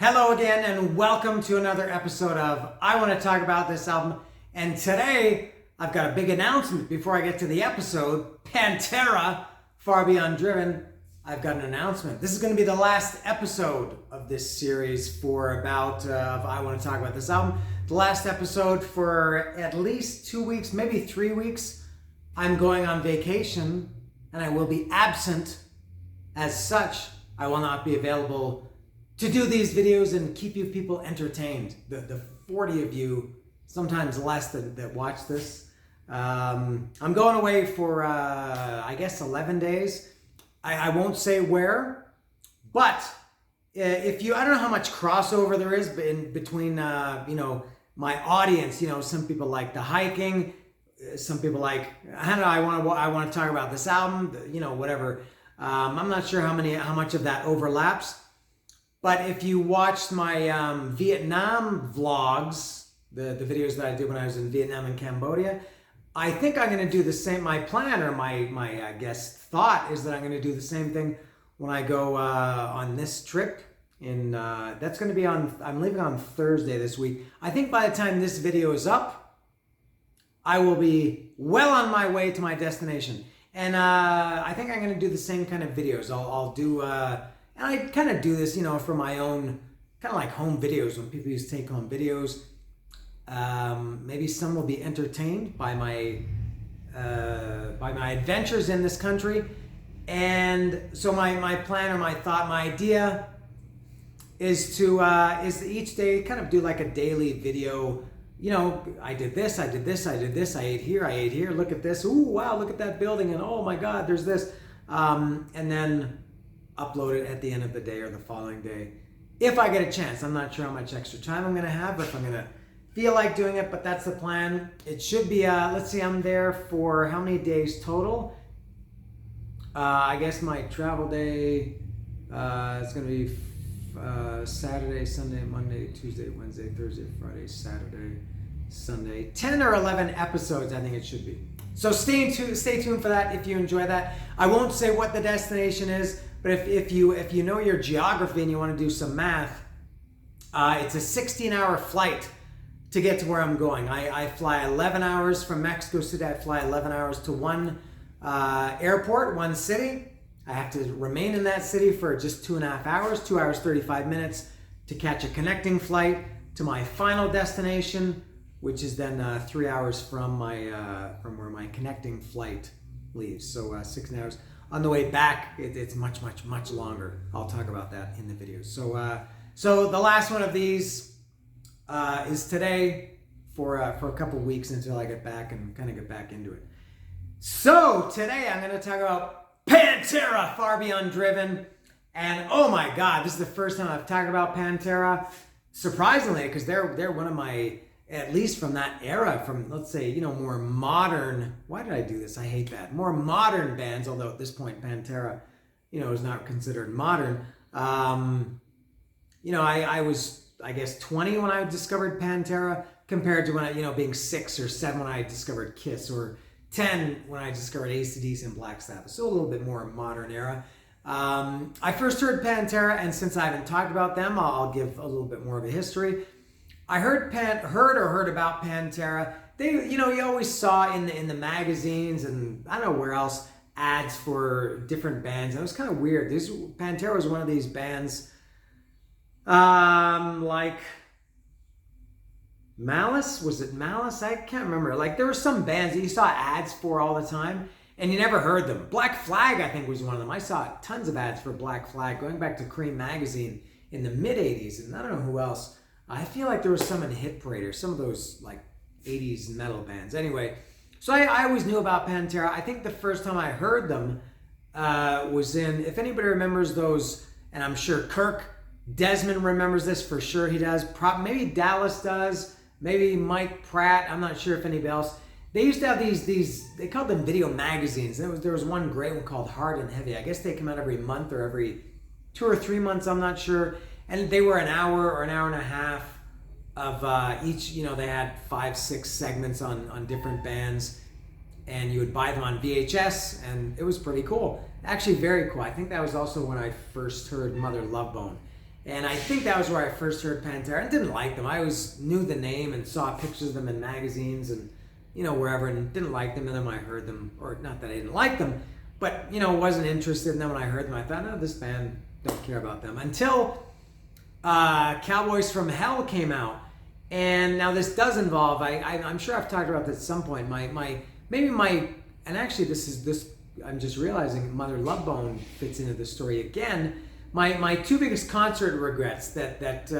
Hello again and welcome to another episode of I Want to Talk About This Album. And today I've got a big announcement before I get to the episode. Pantera, Far Beyond Driven. I've got an announcement. This is going to be the last episode of this series for about I Want to Talk About This Album. The last episode for at least 2 weeks, maybe 3 weeks. I'm going on vacation and I will be absent. As such, I will not be available to do these videos and keep you people entertained. The 40 of you, sometimes less, that watch this. I'm going away for, I guess, 11 days. I won't say where, but if you, I don't know how much crossover there is between, my audience. Some people like the hiking. Some people like, I don't know, I want to talk about this album, whatever. I'm not sure how much of that overlaps. But if you watched my Vietnam vlogs, the videos that I did when I was in Vietnam and Cambodia, I think I'm going to do the same. My plan, or my I guess thought, is that I'm going to do the same thing when I go on this trip. That's going to be I'm leaving on Thursday this week. I think by the time this video is up, I will be well on my way to my destination. And I think I'm going to do the same kind of videos. I'll do... And I kind of do this, for my own, kind of like home videos, when people use take-home videos. Maybe some will be entertained by my adventures in this country. And so my plan, or my thought, my idea is to each day kind of do like a daily video. I did this, I did this, I did this, I ate here, look at this, ooh, wow, look at that building, and oh my God, there's this. And then upload it at the end of the day or the following day, if I get a chance. I'm not sure how much extra time I'm going to have, or if I'm going to feel like doing it, but that's the plan. It should be, let's see, I'm there for how many days total? I guess my travel day is going to be Saturday, Sunday, Monday, Tuesday, Wednesday, Thursday, Friday, Saturday, Sunday. 10 or 11 episodes, I think it should be. So stay tuned for that if you enjoy that. I won't say what the destination is, but if you know your geography and you want to do some math, it's a 16-hour flight to get to where I'm going. I fly 11 hours from Mexico City. I fly 11 hours to one airport, one city. I have to remain in that city for just 2.5 hours, 2 hours, 35 minutes to catch a connecting flight to my final destination, which is then 3 hours from where my connecting flight leaves. So 16 hours. On the way back, it's much, much, much longer. I'll talk about that in the video. So the last one of these is today for a couple weeks until I get back and kind of get back into it. So today I'm going to talk about Pantera, Far Beyond Driven. And oh my God, this is the first time I've talked about Pantera. Surprisingly, because they're one of my, at least from that era, from, let's say, more modern, why did I do this? I hate that. More modern bands, although at this point Pantera, is not considered modern. I was, I guess, 20 when I discovered Pantera, compared to when I, being 6 or 7 when I discovered Kiss, or 10 when I discovered AC/DC and Black Sabbath. So a little bit more modern era. I first heard Pantera, and since I haven't talked about them, I'll give a little bit more of a history. I heard about Pantera. They, you always saw in the magazines, and I don't know where else, ads for different bands. And it was kind of weird. Pantera was one of these bands, like Malice. Was it Malice? I can't remember. Like, there were some bands that you saw ads for all the time, and you never heard them. Black Flag, I think, was one of them. I saw tons of ads for Black Flag, going back to Cream magazine in the mid-'80s, and I don't know who else. I feel like there was some in Hit Parade, or some of those like 80s metal bands. Anyway, so I always knew about Pantera. I think the first time I heard them was in, if anybody remembers those, and I'm sure Kirk Desmond remembers this for sure, he does. Maybe Dallas does. Maybe Mike Pratt. I'm not sure if anybody else. They used to have these they called them video magazines. There was one great one called Hard and Heavy. I guess they come out every month or every 2 or 3 months. I'm not sure. And they were an hour or an hour and a half of each, they had 5-6 segments on different bands, and you would buy them on VHS, and it was pretty cool. Actually, very cool. I think that was also when I first heard Mother Love Bone. And I think that was where I first heard Pantera and didn't like them. I always knew the name and saw pictures of them in magazines and, wherever, and didn't like them. And then when I heard them, or not that I didn't like them, but, wasn't interested. And then when I heard them, I thought, no, this band, don't care about them. Until Cowboys from Hell came out. And now this does involve, I'm sure I've talked about this at some point, and actually this I'm just realizing Mother Love Bone fits into the story again. My two biggest concert regrets that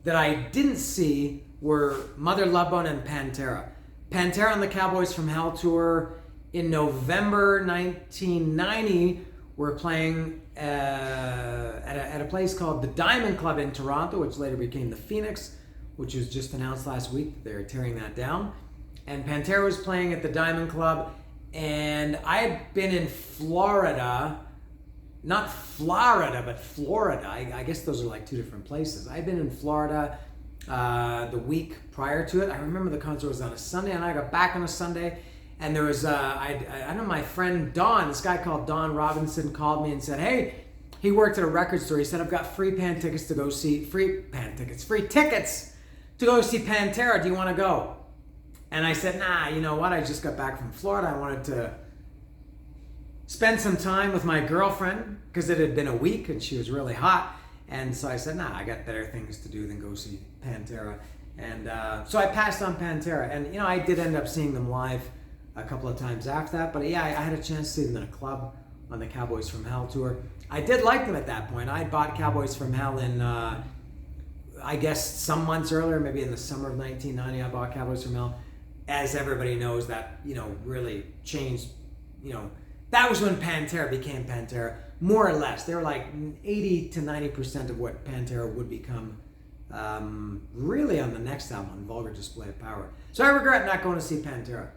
I didn't see were Mother Love Bone and Pantera. Pantera on the Cowboys from Hell tour in November 1990 were playing at a place called the Diamond Club in Toronto, which later became the Phoenix, which was just announced last week. They're tearing that down. And Pantera was playing at the Diamond Club, and I had been in Florida, not Florida, but Florida. I guess those are like two different places. I'd been in Florida the week prior to it. I remember the concert was on a Sunday, and I got back on a Sunday, and there was, I know my friend Don, this guy called Don Robinson, called me and said, hey, he worked at a record store. He said, I've got free tickets to go see Pantera. Do you want to go? And I said, nah, you know what? I just got back from Florida. I wanted to spend some time with my girlfriend because it had been a week and she was really hot. And so I said, nah, I got better things to do than go see Pantera. And so I passed on Pantera. And, I did end up seeing them live a couple of times after that. But yeah, I had a chance to see them in a club on the Cowboys from Hell tour. I did like them at that point. I bought Cowboys from Hell in, I guess, some months earlier, maybe in the summer of 1990, I bought Cowboys from Hell. As everybody knows, that, really changed, that was when Pantera became Pantera, more or less. They were like 80 to 90% of what Pantera would become really on the next album, on Vulgar Display of Power. So I regret not going to see Pantera.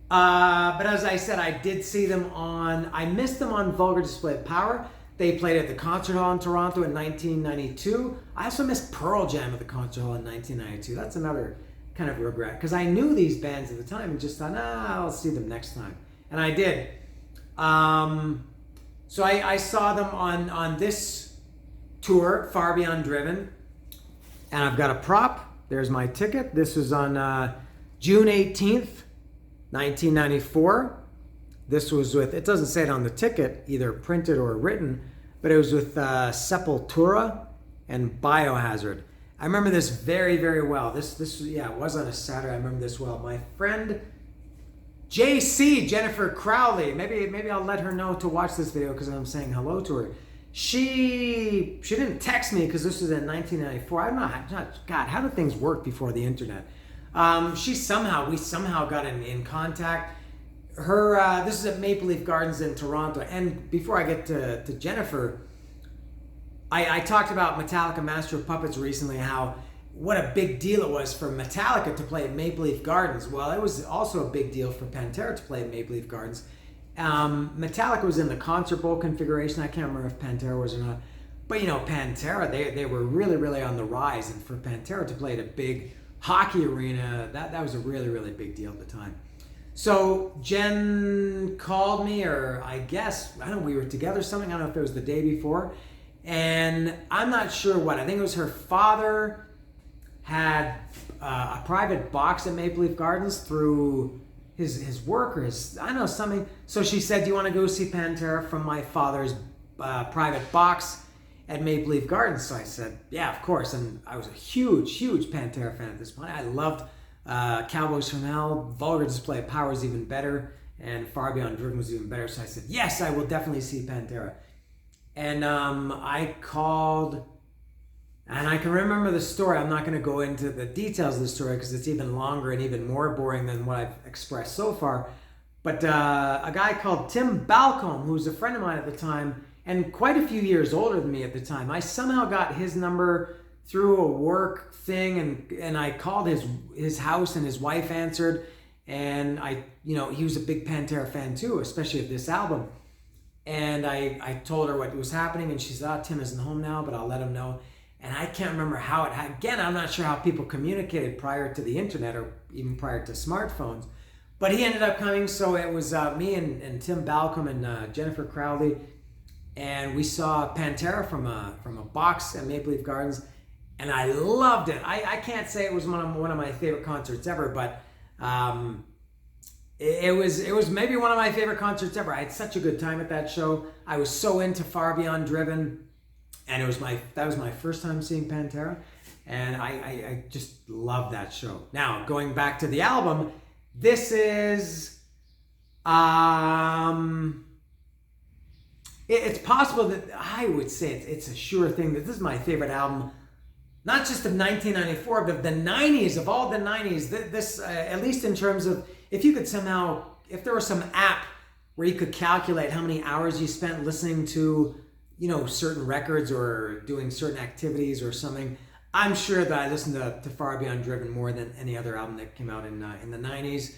But as I said, I did see them I missed them on Vulgar Display of Power. They played at the Concert Hall in Toronto in 1992. I also missed Pearl Jam at the Concert Hall in 1992. That's another kind of regret, because I knew these bands at the time and just thought, I'll see them next time. And I did. So I saw them on this tour, Far Beyond Driven. And I've got a prop. There's my ticket. This was on June 18th, 1994. This was with, it doesn't say it on the ticket, either printed or written, but it was with Sepultura and Biohazard. I remember this very, very well. This it was on a Saturday. I remember this well. My friend JC, Jennifer Crowley, maybe I'll let her know to watch this video because I'm saying hello to her. She didn't text me because this was in 1994. I'm not, God, how did things work before the internet? We somehow got in contact. This is at Maple Leaf Gardens in Toronto. And before I get to Jennifer, I talked about Metallica Master of Puppets recently, what a big deal it was for Metallica to play at Maple Leaf Gardens. Well, it was also a big deal for Pantera to play at Maple Leaf Gardens. Metallica was in the Concert Bowl configuration. I can't remember if Pantera was or not. But, Pantera, they were really, really on the rise. And for Pantera to play at a big hockey arena, that was a really, really big deal at the time. So Jen called me, or I guess, I don't know, we were together something. I don't know if it was the day before. And I'm not sure what. I think it was her father had a private box at Maple Leaf Gardens through his work or I don't know, something. So she said, do you want to go see Pantera from my father's private box at Maple Leaf Gardens? So I said, yeah, of course. And I was a huge, huge Pantera fan at this point. I loved Cowboys from Hell. Vulgar Display of Power was even better. And Far Beyond Driven was even better. So I said, yes, I will definitely see Pantera. And I called, and I can remember the story. I'm not going to go into the details of the story because it's even longer and even more boring than what I've expressed so far. But a guy called Tim Balcombe, who was a friend of mine at the time and quite a few years older than me at the time, I somehow got his number through a work thing, and I called his house, and his wife answered, and he was a big Pantera fan too, especially of this album. And I told her what was happening, and she said, Tim isn't home now, but I'll let him know. And I can't remember how again, I'm not sure how people communicated prior to the internet or even prior to smartphones. But he ended up coming, so it was me and Tim Balcombe and Jennifer Crowley. and we saw Pantera from a box at Maple Leaf Gardens, and I loved it. I can't say it was one of my favorite concerts ever, but it was maybe one of my favorite concerts ever. I had such a good time at that show. I was so into Far Beyond Driven, and that was my first time seeing Pantera, and I just loved that show. Now, going back to the album, this is it's possible that I would say it's a sure thing that this is my favorite album, not just of 1994, but of the 90s, of all the 90s. This at least in terms of, if there was some app where you could calculate how many hours you spent listening to, certain records or doing certain activities or something, I'm sure that I listened to Far Beyond Driven more than any other album that came out in the 90s.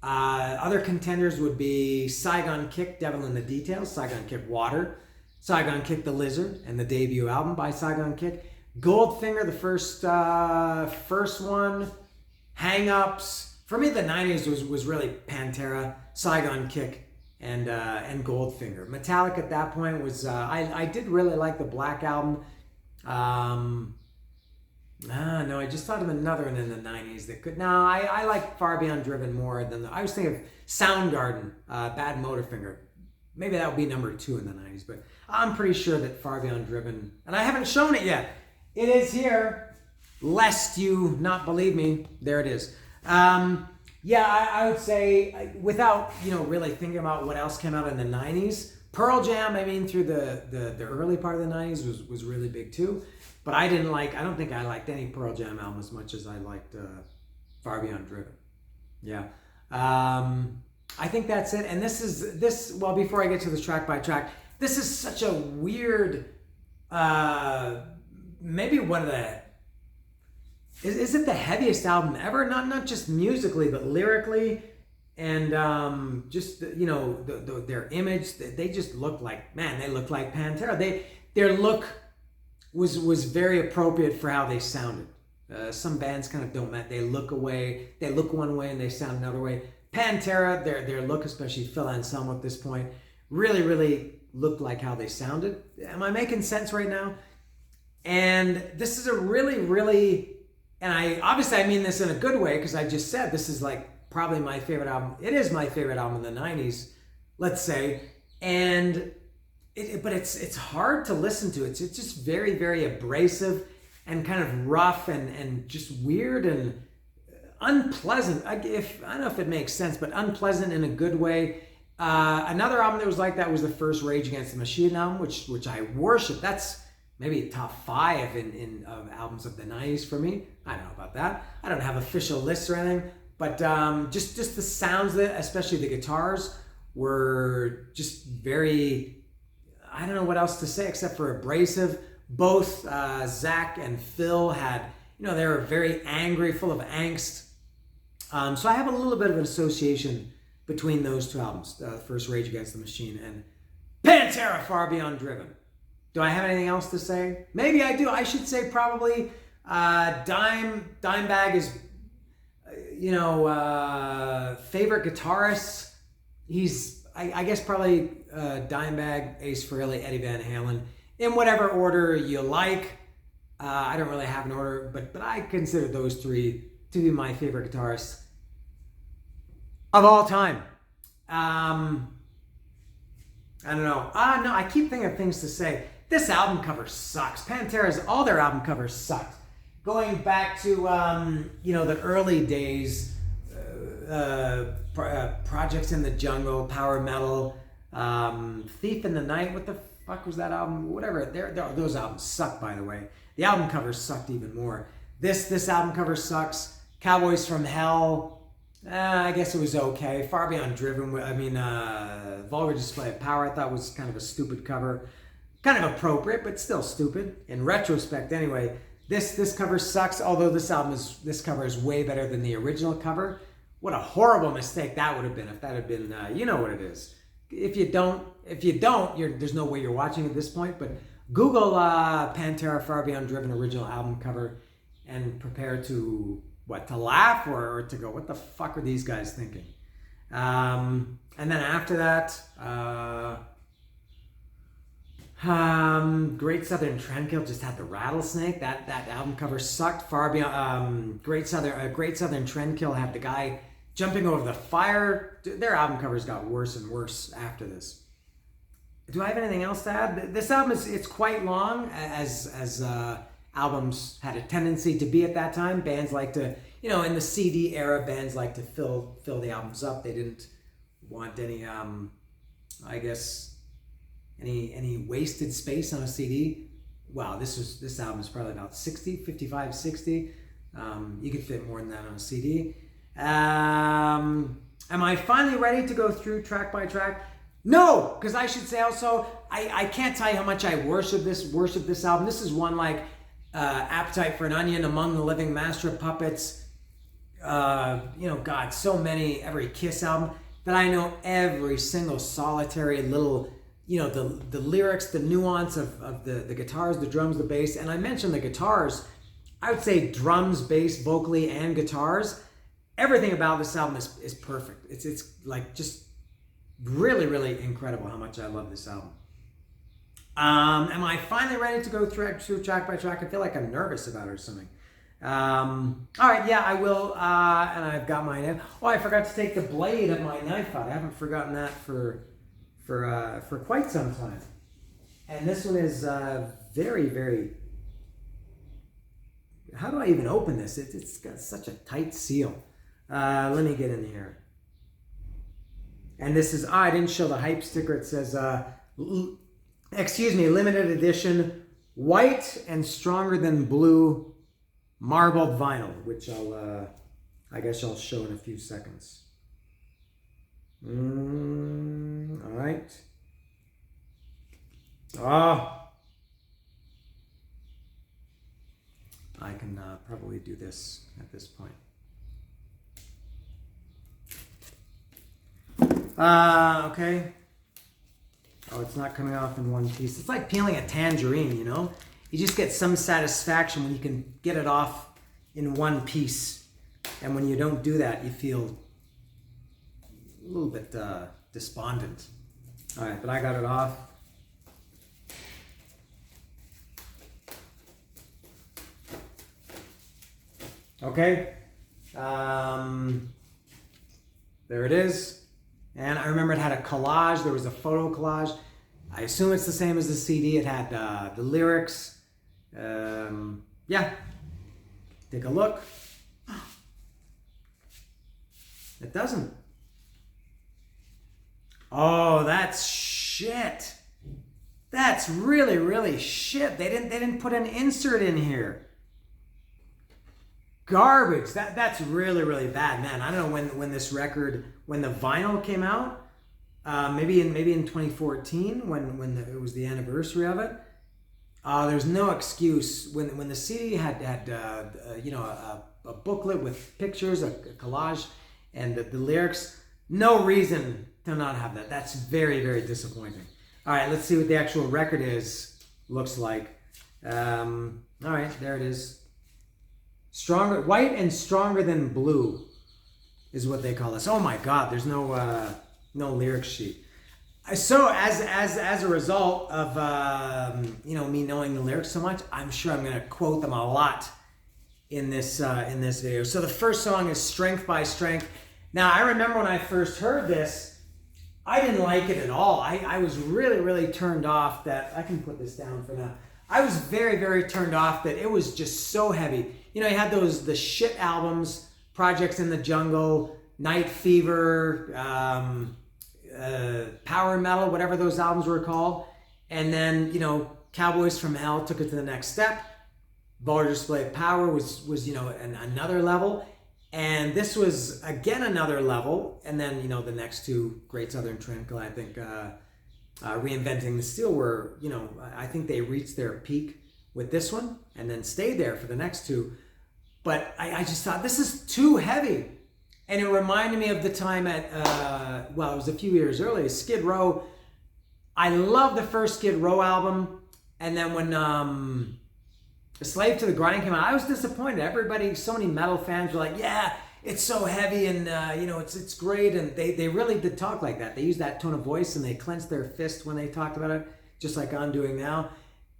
Other contenders would be Saigon Kick, Devil in the Details, Saigon Kick, Water, Saigon Kick, The Lizard, and the debut album by Saigon Kick, Goldfinger, the first one, Hang Ups. For me, the 90s was really Pantera, Saigon Kick, and Goldfinger. Metallica at that point was, I did really like the Black Album. No, I just thought of another one in the 90s that could. No, I like Far Beyond Driven more than I was thinking of Soundgarden, Bad Motorfinger. Maybe that would be number 2 in the 90s, but I'm pretty sure that Far Beyond Driven, and I haven't shown it yet. It is here, lest you not believe me. There it is. I would say, without really thinking about what else came out in the 90s, Pearl Jam, through the early part of the 90s was really big too. But I don't think I liked any Pearl Jam album as much as I liked Far Beyond Driven. Yeah. I think that's it. And well, before I get to the track by track, this is such a weird, maybe one of the, is it the heaviest album ever? Not just musically, but lyrically. And just, their image, they just look like Pantera. Their look was very appropriate for how they sounded. Some bands kind of don't match. They look one way and they sound another way. Pantera, their look, especially Phil Anselmo at this point, really, really looked like how they sounded. Am I making sense right now? And this is a really, really, and I mean this in a good way, because I just said this is like probably my favorite album. It is my favorite album in the 90s, let's say. And but it's hard to listen to. It's just very, very abrasive and kind of rough and just weird and unpleasant. I don't know if it makes sense, but unpleasant in a good way. Another album that was like that was the first Rage Against the Machine album, which I worship. That's maybe top 5 of albums of the 90s for me. I don't know about that. I don't have official lists or anything, but just the sounds of it, especially the guitars, were just very, I don't know what else to say except for abrasive. Both Zach and Phil had, they were very angry, full of angst. So I have a little bit of an association between those two albums, first Rage Against the Machine and Pantera, Far Beyond Driven. Do I have anything else to say? Maybe I do. I should say probably Dimebag is, favorite guitarist. He's, I guess probably Dimebag, Ace Frehley, Eddie Van Halen, in whatever order you like. I don't really have an order, but I consider those 3 to be my favorite guitarists of all time. I don't know. No, I keep thinking of things to say. This album cover sucks. All their album covers sucked. Going back to the early days, Projects in the Jungle, Power Metal, Thief in the Night. What the fuck was that album? Whatever. Those albums suck, by the way. The album covers sucked even more. This album cover sucks. Cowboys from Hell. I guess it was okay. Far Beyond Driven. Vulgar Display of Power, I thought was kind of a stupid cover. Kind of appropriate, but still stupid. In retrospect, anyway. This cover sucks, although this cover is way better than the original cover. What a horrible mistake that would have been if that had been, you know what it is. If you don't, there's no way you're watching at this point, but Google Pantera Far Beyond Driven original album cover and prepare to laugh or to go, what the fuck are these guys thinking? And then after that, Great Southern Trendkill just had the rattlesnake. That album cover sucked. Far beyond. Great Southern Trendkill had the guy jumping over the fire. Their album covers got worse and worse after this. Do I have anything else to add? This album it's quite long, as albums had a tendency to be at that time. Bands like to, in the CD era, bands like to fill the albums up. They didn't want any, I guess, any wasted space on a CD. Wow, this album is probably about 55, 60. You could fit more than that on a CD. Am I finally ready to go through track by track? No, because I should say also, I can't tell you how much I worship this album. This is one like Appetite for an Onion, Among the Living, Master of Puppets, God, so many, every Kiss album, that I know every single solitary little, the lyrics, the nuance of the guitars, the drums, the bass. And I mentioned the guitars. I would say drums, bass, vocally, and guitars. Everything about this album is perfect. It's like just really, really incredible how much I love this album. Am I finally ready to go through track by track? I feel like I'm nervous about it or something. All right, yeah, I will. And I've got my knife. Oh, I forgot to take the blade of my knife out. I haven't forgotten that for quite some time. And this one is very, very. How do I even open this? It's got such a tight seal. Let me get in here. And this is, I didn't show the hype sticker. It says, limited edition, white and stronger than blue marbled vinyl, which I guess I'll show in a few seconds. All right. I can probably do this at this point. Okay. Oh, it's not coming off in one piece. It's like peeling a tangerine, You just get some satisfaction when you can get it off in one piece. And when you don't do that, you feel a little bit despondent. All right, but I got it off. Okay. There it is. And I remember it had a collage. There was a photo collage. I assume it's the same as the CD. It had the lyrics. Yeah. Take a look. It doesn't. Oh, that's shit. That's really, really shit. They didn't put an insert in here. Garbage. That's really, really bad, man. I don't know when this record, when the vinyl came out, maybe in 2014 when it was the anniversary of it. There's no excuse when the CD had a booklet with pictures, a collage, and the lyrics. No reason to not have that. That's very, very disappointing. All right, let's see what the actual record looks like. All right, there it is. Stronger, white and stronger than blue is what they call this. Oh my God, there's no lyric sheet. So as a result of me knowing the lyrics so much, I'm sure I'm gonna quote them a lot in this video. So the first song is "Strength by Strength." Now I remember when I first heard this, I didn't like it at all. I was really, really turned off that I can put this down for now. I was very, very turned off that it was just so heavy. You had the shit albums, Projects in the Jungle, Night Fever, Power Metal, whatever those albums were called. And then, Cowboys from Hell took it to the next step. Vulgar Display of Power was another level. And this was, again, another level. And then, the next two, Great Southern Trendkill, I think, Reinventing the Steel were, I think they reached their peak with this one and then stayed there for the next two. But I just thought, this is too heavy. And it reminded me of the time at, it was a few years earlier, Skid Row. I love the first Skid Row album. And then when A Slave to the Grind came out, I was disappointed. Everybody, so many metal fans were like, yeah, it's so heavy and, it's great. And they really did talk like that. They used that tone of voice and they clenched their fist when they talked about it. just like I'm doing now.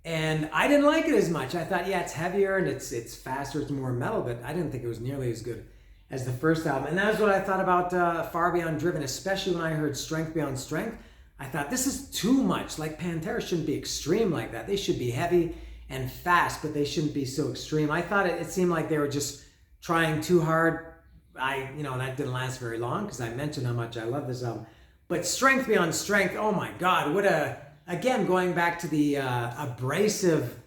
And I didn't like it as much. I thought, yeah, it's heavier and it's faster, it's more metal, but I didn't think it was nearly as good as the first album. And that's what I thought about Far Beyond Driven, especially when I heard Strength Beyond Strength. I thought, this is too much. Like, Pantera shouldn't be extreme like that. They should be heavy and fast, but they shouldn't be so extreme. I thought it seemed like they were just trying too hard. That didn't last very long because I mentioned how much I love this album. But Strength Beyond Strength, oh my God, again, going back to the abrasive,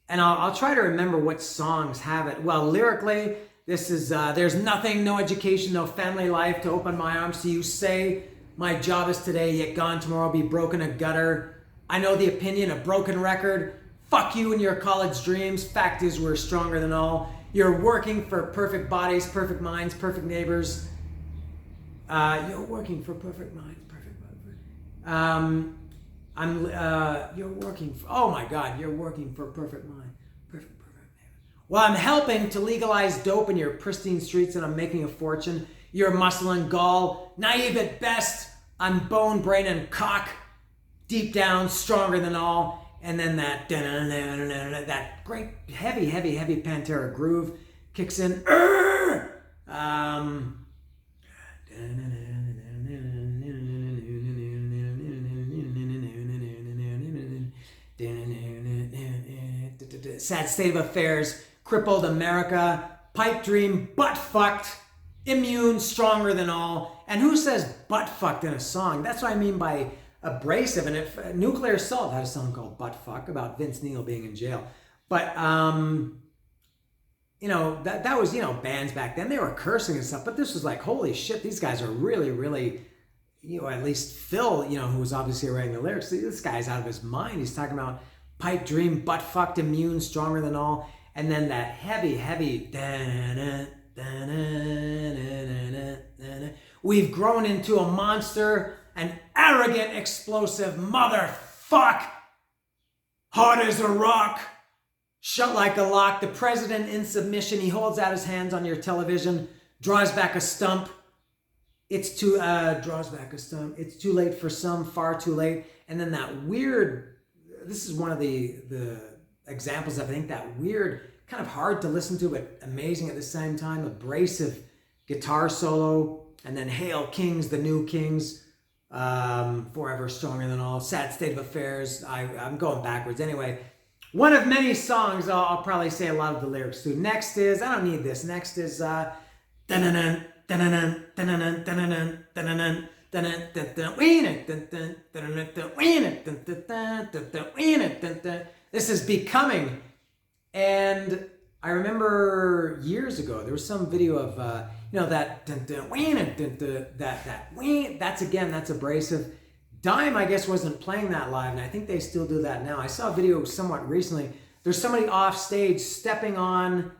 and I'll try to remember what songs have it. Well, lyrically, this is, there's nothing, no education, no family life to open my arms to you. Say, my job is today, yet gone tomorrow, be broken a gutter. I know the opinion, a broken record. Fuck you and your college dreams. Fact is, we're stronger than all. You're working for perfect bodies, perfect minds, perfect neighbors. You're working for perfect minds, perfect bodies. You're working for, oh my God, you're working for perfect mind, perfect neighbors. Well, I'm helping to legalize dope in your pristine streets and I'm making a fortune. You're muscle and gall, naive at best. I'm bone, brain, and cock. Deep down, stronger than all. And then that great heavy Pantera groove kicks in. Sad state of affairs, crippled America, pipe dream, butt fucked, immune, stronger than all. And who says butt fucked in a song? That's what I mean by abrasive. And if Nuclear Assault had a song called Butt Fuck about Vince Neil being in jail. But that was, bands back then, they were cursing and stuff, but this was like, holy shit, these guys are really, really, at least Phil, who was obviously writing the lyrics, this guy's out of his mind. He's talking about pipe dream, butt fucked, immune, stronger than all. And then that heavy, we've grown into a monster, an arrogant, explosive motherfuck, hard as a rock, shut like a lock. The president in submission, he holds out his hands on your television, draws back a stump. It's too late for some, far too late. And then that weird, this is one of the examples of, I think, that weird, kind of hard to listen to, but amazing at the same time, abrasive guitar solo. And then Hail Kings, the New Kings, Forever Stronger Than All, Sad State of Affairs. I'm going backwards. Anyway, one of many songs, I'll probably say a lot of the lyrics to. Next is, I don't need this. Next is, this is Becoming. And I remember years ago, there was some video of, that's abrasive. Dime, I guess, wasn't playing that live, and I think they still do that now. I saw a video somewhat recently. There's somebody off stage stepping on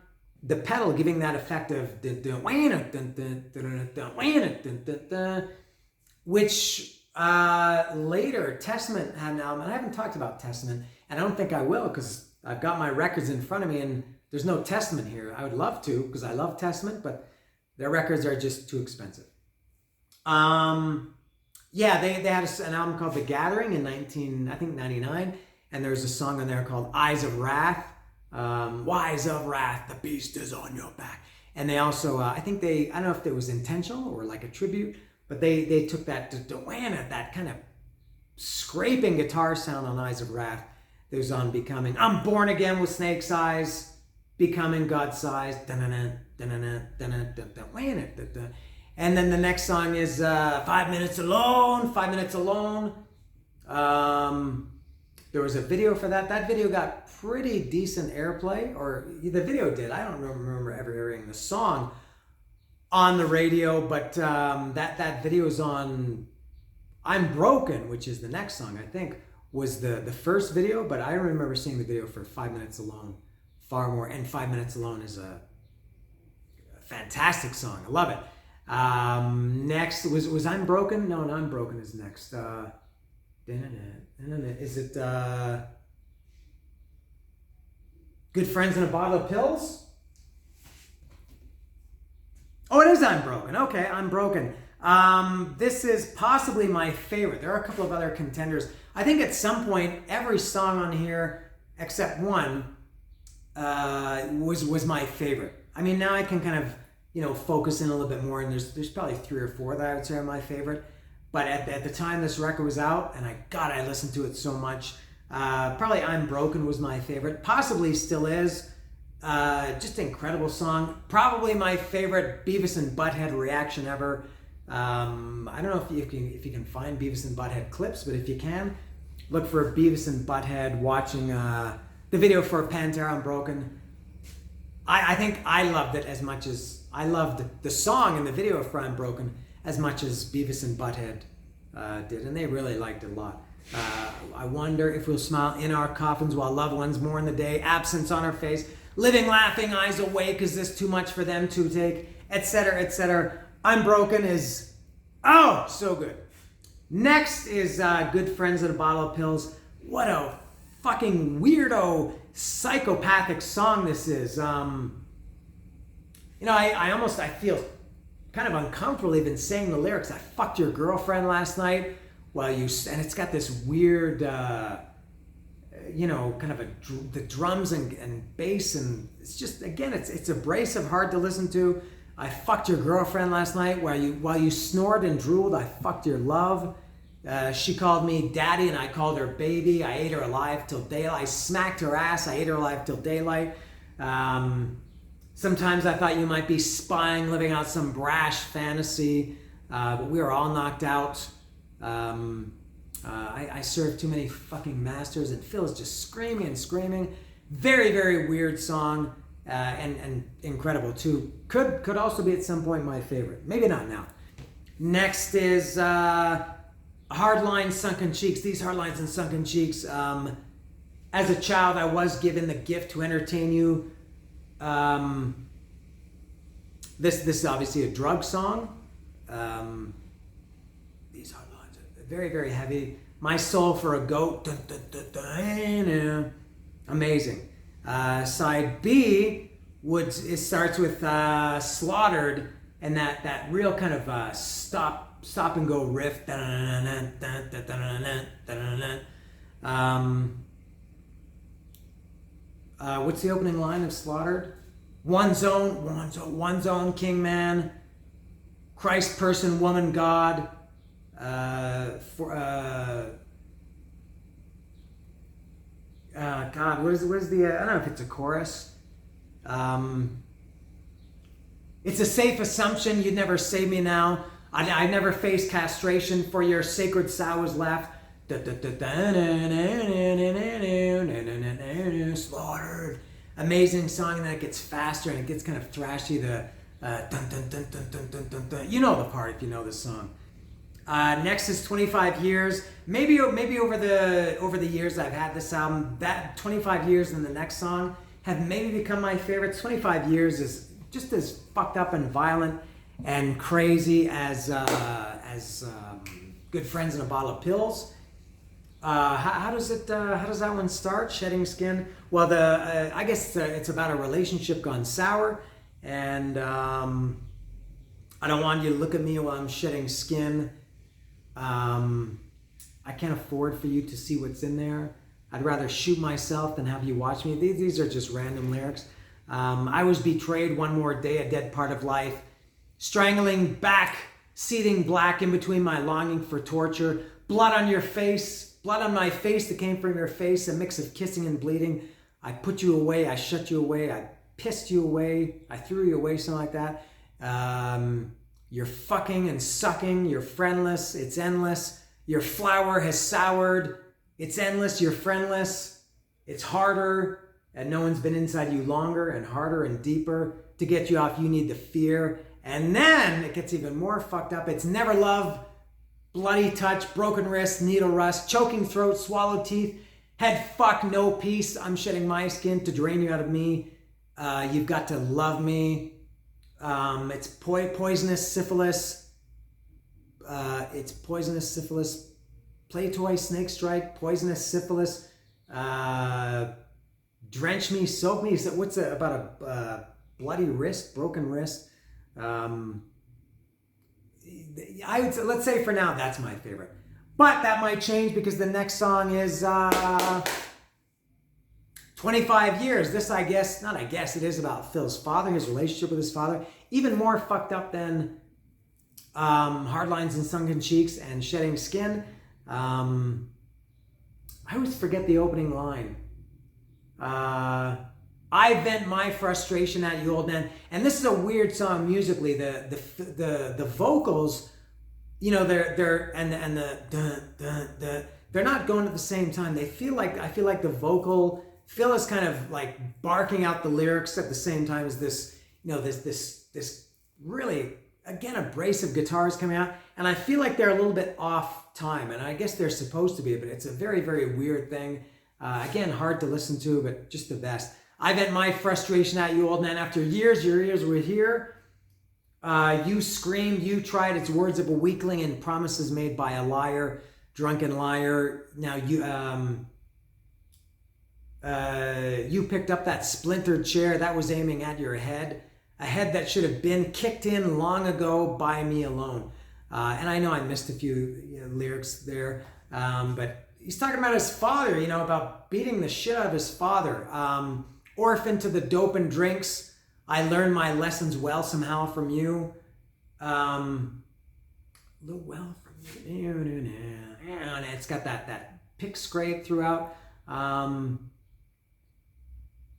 the pedal, giving that effect of which later Testament had an album, and I haven't talked about Testament, and I don't think I will because I've got my records in front of me and there's no Testament here. I would love to because I love Testament, but their records are just too expensive. They had an album called The Gathering in 99, and there's a song on there called Eyes of Wrath. Wise of Wrath, the beast is on your back. And they also, I don't know if it was intentional or like a tribute, but they took that that kind of scraping guitar sound on Eyes of Wrath. That was on Becoming. I'm Born Again with Snake's Eyes, Becoming God Size. And then the next song is 5 Minutes Alone, 5 Minutes Alone. There was a video for that. That video got pretty decent airplay, or the video did. I don't remember ever hearing the song on the radio, but that video is on I'm Broken, which is the next song, I think, was the first video, but I remember seeing the video for 5 Minutes Alone far more, and 5 Minutes Alone is a fantastic song. I love it. Next was I'm Broken? No, I'm Broken is next. Is it Good Friends and a Bottle of Pills? Oh, it is I'm Broken. Okay, I'm Broken. This is possibly my favorite. There are a couple of other contenders. I think at some point, every song on here, except one, was my favorite. I mean, now I can kind of, focus in a little bit more, and there's probably 3 or 4 that I would say are my favorite. But at the time this record was out, and I listened to it so much. Probably I'm Broken was my favorite. Possibly still is. Just an incredible song. Probably my favorite Beavis and Butthead reaction ever. I don't know if you can find Beavis and Butthead clips, but if you can, look for Beavis and Butthead watching the video for Pantera, I'm Broken. I think I loved it as much as I loved the song and the video for I'm Broken as much as Beavis and Butthead did, and they really liked it a lot. I wonder if we'll smile in our coffins while loved ones mourn the day, absence on our face, living laughing, eyes awake, is this too much for them to take, etc., etc. I'm Broken is, so good. Next is Good Friends and a Bottle of Pills. What a fucking weirdo, psychopathic song this is. I feel kind of uncomfortable even saying the lyrics. I fucked your girlfriend last night and it's got this weird, kind of the drums and bass, and it's just, again, it's abrasive, hard to listen to. I fucked your girlfriend last night while you snored and drooled. I fucked your love. She called me daddy and I called her baby. I ate her alive till daylight. I smacked her ass. I ate her alive till daylight. Sometimes I thought you might be spying, living out some brash fantasy, but we were all knocked out. I served too many fucking masters, and Phil is just screaming and screaming. Very, very weird song, and incredible too. Could also be at some point my favorite. Maybe not now. Next is Hardline, Sunken Cheeks. These Hardlines and Sunken Cheeks. As a child, I was given the gift to entertain you. This is obviously a drug song. These Hardlines are very, very heavy. My Soul for a Goat. Dun, dun, dun, dun, dun. Amazing. Side B it starts with Slaughtered, and that real kind of stop and go riff. What's the opening line of Slaughtered? One zone, king man, Christ, person, woman, God. God, what is the? I don't know if it's a chorus. It's a safe assumption you'd never save me now. I never faced castration, for your sacred sow is left. Slaughtered. Amazing song, and then it gets faster and it gets kind of thrashy. The dun, dun, dun, dun, dun, dun, dun, dun. You know the part if you know this song. Next is 25 Years. Maybe over the years I've had this album, that 25 Years and the next song have maybe become my favorites. 25 Years is just as fucked up and violent and crazy as Good Friends and a Bottle of Pills. How does that one start? Shedding Skin. Well, I guess it's about a relationship gone sour, and I don't want you to look at me while I'm shedding skin. I can't afford for you to see what's in there. I'd rather shoot myself than have you watch me. These are just random lyrics. I was betrayed one more day, a dead part of life. Strangling back, seething black in between my longing for torture. Blood on your face, blood on my face that came from your face, a mix of kissing and bleeding. I put you away, I shut you away, I pissed you away, I threw you away, something like that. You're fucking and sucking, you're friendless, it's endless. Your flower has soured, it's endless, you're friendless. It's harder, and no one's been inside you longer and harder and deeper. To get you off, you need the fear. And then it gets even more fucked up. It's never love, bloody touch, broken wrist, needle rust, choking throat, swallowed teeth, head fuck, no peace. I'm shedding my skin to drain you out of me. You've got to love me. It's poisonous syphilis. It's poisonous syphilis. Play toy, snake strike, poisonous syphilis. Drench me, soak me. What's about a bloody wrist, broken wrist? I would say, let's say for now, that's my favorite. But that might change because the next song is 25 years. This, I guess, not I guess, it is about Phil's father, his relationship with his father. Even more fucked up than Hard Lines and Sunken Cheeks and Shedding Skin. I always forget the opening line. I vent my frustration at you, old man. And this is a weird song musically. The vocals, you know, they're not going at the same time. They feel like, I feel like the vocal, Phil is kind of like barking out the lyrics at the same time as this, you know, this really, again, abrasive guitars coming out. And I feel like they're a little bit off time. And I guess they're supposed to be, but it's a very, very weird thing. Again, hard to listen to, but just the best. I vent my frustration at you, old man. After years, your ears were here. You screamed, you tried. It's words of a weakling and promises made by a liar, drunken liar. Now you picked up that splintered chair that was aiming at your head. A head that should have been kicked in long ago by me alone. And I know I missed a few lyrics there, but he's talking about his father, you know, about beating the shit out of his father. Orphan to the dope and drinks. I learned my lessons well somehow from you. Well from you. And it's got that pick scrape throughout.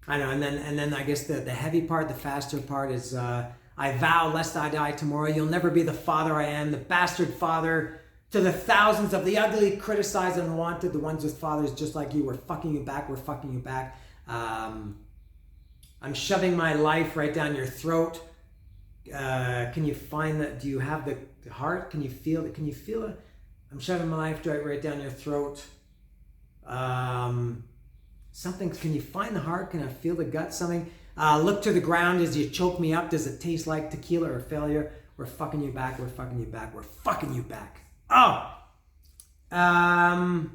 I know, and then I guess the heavy part, the faster part is I vow lest I die tomorrow, you'll never be the father I am, the bastard father to the thousands of the ugly, criticized, and wanted, the ones with fathers just like you. We're fucking you back, we're fucking you back. I'm shoving my life right down your throat. Can you find that? Do you have the heart? Can you feel it? Can you feel it? I'm shoving my life right down your throat. Something, can you find the heart? Can I feel the gut? Something. Look to the ground as you choke me up. Does it taste like tequila or failure? We're fucking you back. We're fucking you back. We're fucking you back. Oh! A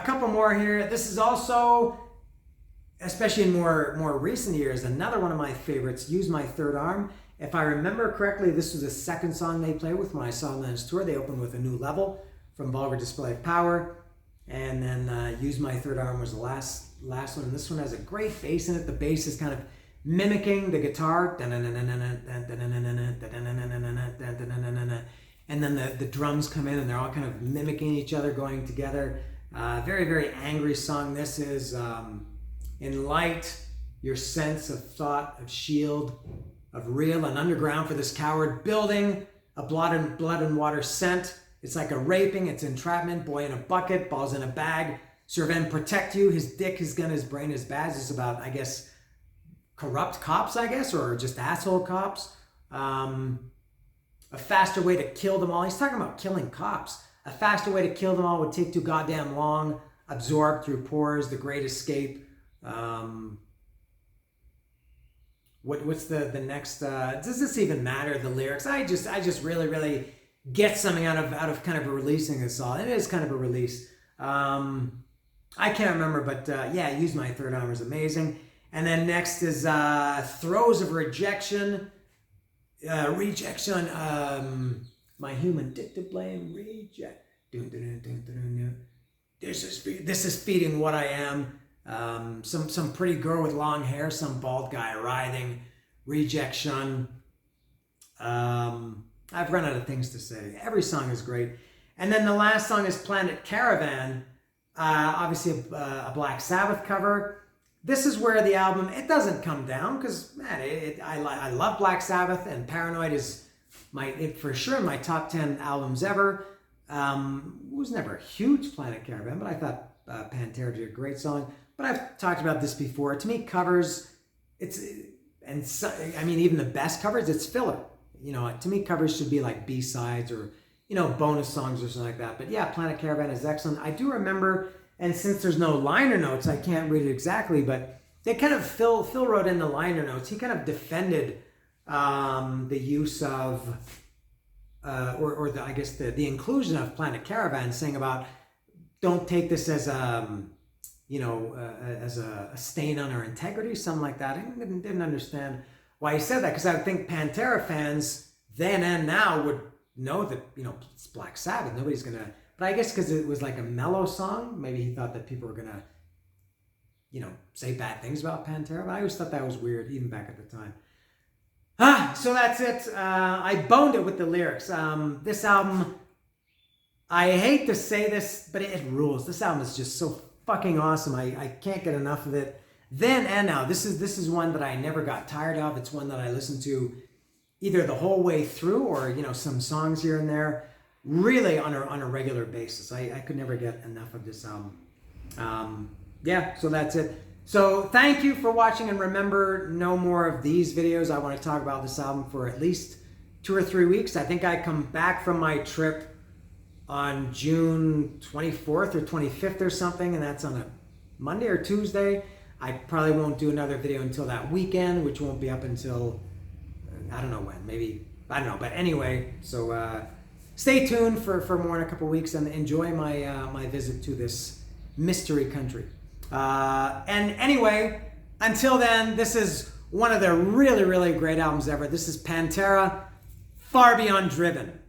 couple more here. This is also, especially in more recent years, another one of my favorites, Use My Third Arm. If I remember correctly, this was the second song they played with when I saw them on his tour. They opened with A New Level from Vulgar Display of Power. And then Use My Third Arm was the last one. And this one has a great bass in it. The bass is kind of mimicking the guitar. And then the drums come in and they're all kind of mimicking each other, going together. Very, very angry song. This is in light, your sense of thought, of shield, of real and underground for this coward, building a blood and water scent. It's like a raping, it's entrapment, boy in a bucket, balls in a bag, serve and protect you, his dick, his gun, his brain, his badge. It's about, I guess, corrupt cops, I guess, or just asshole cops. A faster way to kill them all. He's talking about killing cops. A faster way to kill them all would take too goddamn long, absorbed through pores, the great escape. What's the next, does this even matter, the lyrics? I just really get something out of kind of releasing this song. It is kind of a release. I can't remember, but yeah, Use My Third Arm is amazing. And then next is Throes of Rejection. My human dick to blame, reject. This is feeding what I am. Some pretty girl with long hair, some bald guy writhing, rejection. I've run out of things to say. Every song is great. And then the last song is Planet Caravan. Obviously a Black Sabbath cover. This is where the album, it doesn't come down because, man, I love Black Sabbath, and Paranoid is for sure in my top 10 albums ever. Was never a huge Planet Caravan, but I thought Pantera did a great song. But I've talked about this before. To me, covers, even the best covers, it's filler. You know, to me, covers should be like B-sides or, you know, bonus songs or something like that. But yeah, Planet Caravan is excellent. I do remember, and since there's no liner notes, I can't read it exactly, but they kind of, Phil wrote in the liner notes, he kind of defended the use of, the inclusion of Planet Caravan, saying about, don't take this as as a stain on our integrity, something like that. I didn't understand why he said that, because I would think Pantera fans then and now would know that, it's Black Sabbath. Nobody's going to, but I guess because it was like a mellow song, maybe he thought that people were going to, say bad things about Pantera. But I always thought that was weird, even back at the time. So that's it. I boned it with the lyrics. This album, I hate to say this, but it rules. This album is just so fucking awesome. I can't get enough of it. Then and now, this is one that I never got tired of. It's one that I listened to either the whole way through or, some songs here and there, really on a regular basis. I could never get enough of this album. So that's it. So thank you for watching, and remember, no more of these videos. I want to talk about this album for at least 2 or 3 weeks. I think I come back from my trip on June 24th or 25th or something, and that's on a Monday or Tuesday. I probably won't do another video until that weekend, which won't be up until, I don't know when, maybe, I don't know. But anyway, so stay tuned for more in a couple weeks, and enjoy my visit to this mystery country. And anyway, until then, this is one of the really, really great albums ever. This is Pantera, Far Beyond Driven.